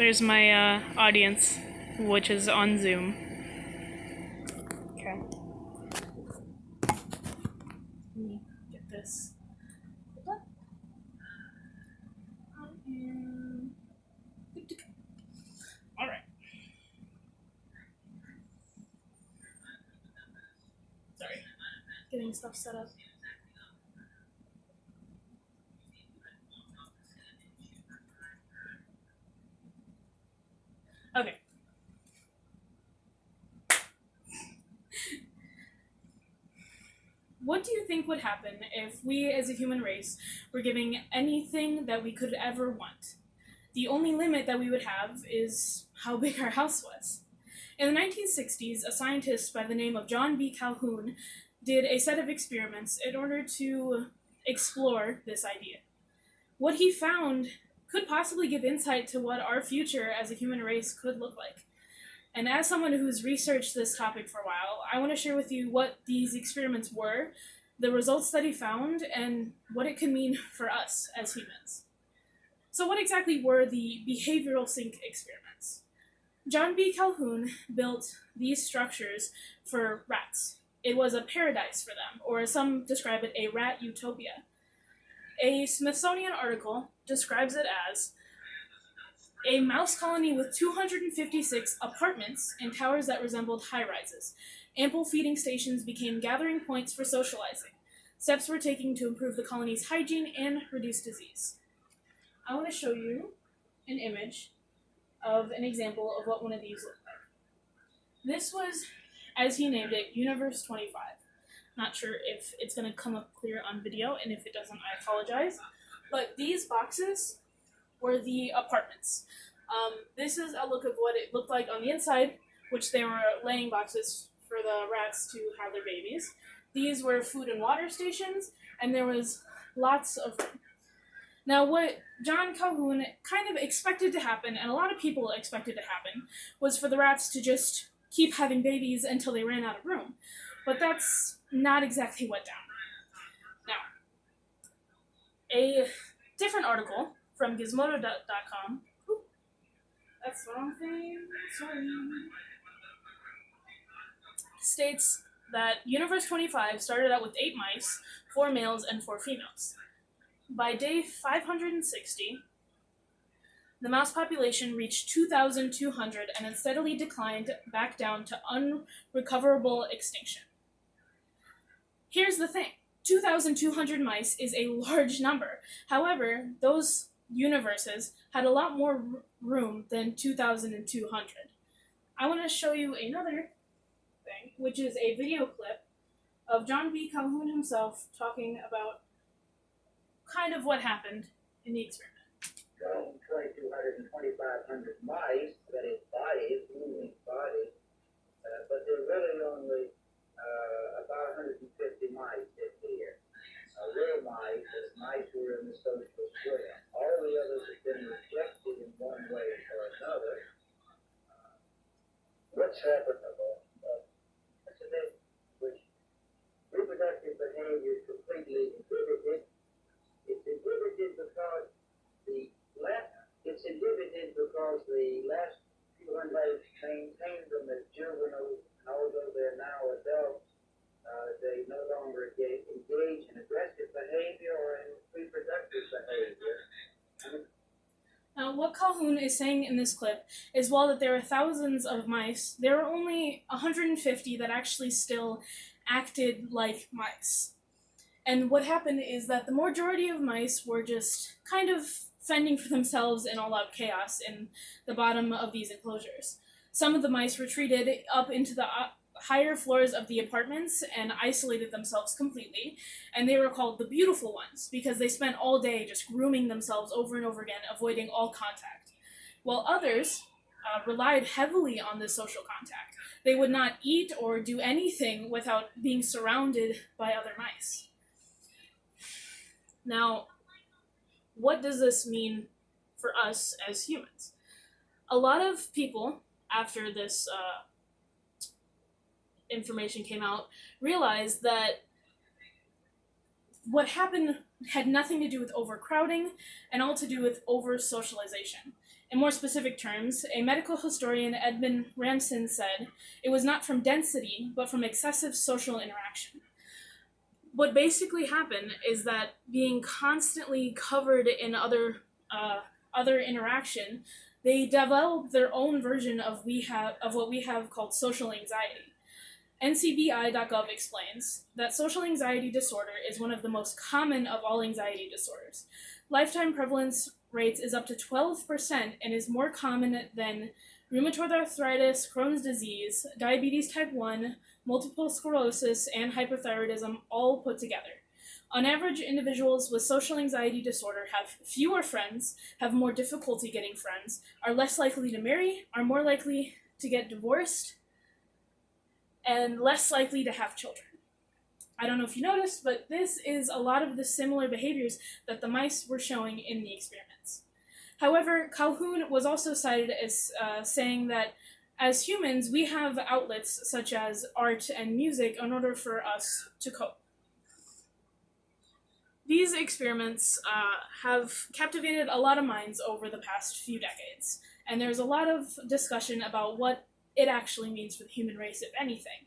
There's my audience, which is on Zoom. Okay. Let me get this. All right. Sorry. Getting stuff set up. Okay. What do you think would happen if we as a human race were given anything that we could ever want? The only limit that we would have is how big our house was. In the 1960s, a scientist by the name of John B. Calhoun did a set of experiments in order to explore this idea. What he found could possibly give insight to what our future as a human race could look like. And as someone who's researched this topic for a while, I want to share with you what these experiments were, the results that he found, and what it could mean for us as humans. So what exactly were the behavioral sync experiments? John B. Calhoun built these structures for rats. It was a paradise for them, or as some describe it, a rat utopia. A Smithsonian article describes it as a mouse colony with 256 apartments and towers that resembled high-rises. Ample feeding stations became gathering points for socializing. Steps were taken to improve the colony's hygiene and reduce disease. I want to show you an image of an example of what one of these looked like. This was, as he named it, Universe 25. Not sure if it's going to come up clear on video, and if it doesn't, I apologize. But these boxes were the apartments. This is a look of what it looked like on the inside, which they were laying boxes for the rats to have their babies. These were food and water stations, and there was lots of room. Now, what John Calhoun kind of expected to happen, and a lot of people expected to happen, was for the rats to just keep having babies until they ran out of room. But that's not exactly what down. Now, a different article from Gizmodo.com. That's the wrong thing. Sorry. States that Universe 25 started out with 8 mice, 4 males, and 4 females. By day 560, the mouse population reached 2,200 and then steadily declined back down to unrecoverable extinction. Here's the thing. 2,200 mice is a large number. However, those universes had a lot more room than 2,200. I want to show you another thing, which is a video clip of John B. Calhoun himself talking about kind of what happened in the experiment. 2,500 mice, that is bodies, human bodies, but there are really only about 150 mice in here. Real mice, mice who are in the social square. All the others have been rejected in one way or another. What's happened about that's a bit which reproductive behavior is completely inhibited. It's inhibited because the last few hundred maintained them as juveniles, and although they're now adults, they no longer engage in aggressive behavior or in reproductive behavior. Now, what Calhoun is saying in this clip is while that there are thousands of mice, there are only 150 that actually still acted like mice. And what happened is that the majority of mice were just kind of fending for themselves in all-out chaos in the bottom of these enclosures. Some of the mice retreated up into the higher floors of the apartments and isolated themselves completely, and they were called the beautiful ones because they spent all day just grooming themselves over and over again, avoiding all contact. While others relied heavily on this social contact. They would not eat or do anything without being surrounded by other mice. Now, what does this mean for us as humans? A lot of people, after this information came out, realized that what happened had nothing to do with overcrowding and all to do with over-socialization. In more specific terms, a medical historian, Edmund Ramsden, said it was not from density, but from excessive social interaction. What basically happened is that being constantly covered in other interaction, they developed their own version of what we have called social anxiety. NCBI.gov explains that social anxiety disorder is one of the most common of all anxiety disorders. Lifetime prevalence rates is up to 12% and is more common than rheumatoid arthritis, Crohn's disease, diabetes type 1, multiple sclerosis, and hypothyroidism all put together. On average, individuals with social anxiety disorder have fewer friends, have more difficulty getting friends, are less likely to marry, are more likely to get divorced, and less likely to have children. I don't know if you noticed, but this is a lot of the similar behaviors that the mice were showing in the experiments. However, Calhoun was also cited as saying that as humans, we have outlets such as art and music in order for us to cope. These experiments have captivated a lot of minds over the past few decades, and there's a lot of discussion about what it actually means for the human race, if anything.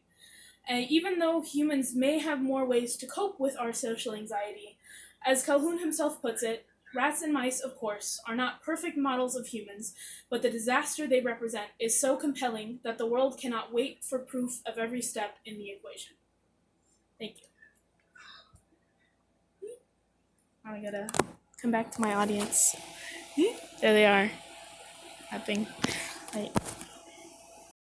And even though humans may have more ways to cope with our social anxiety, as Calhoun himself puts it, rats and mice, of course, are not perfect models of humans, but the disaster they represent is so compelling that the world cannot wait for proof of every step in the equation. Thank you. Now I gotta come back to my audience. There they are. Clapping. Right.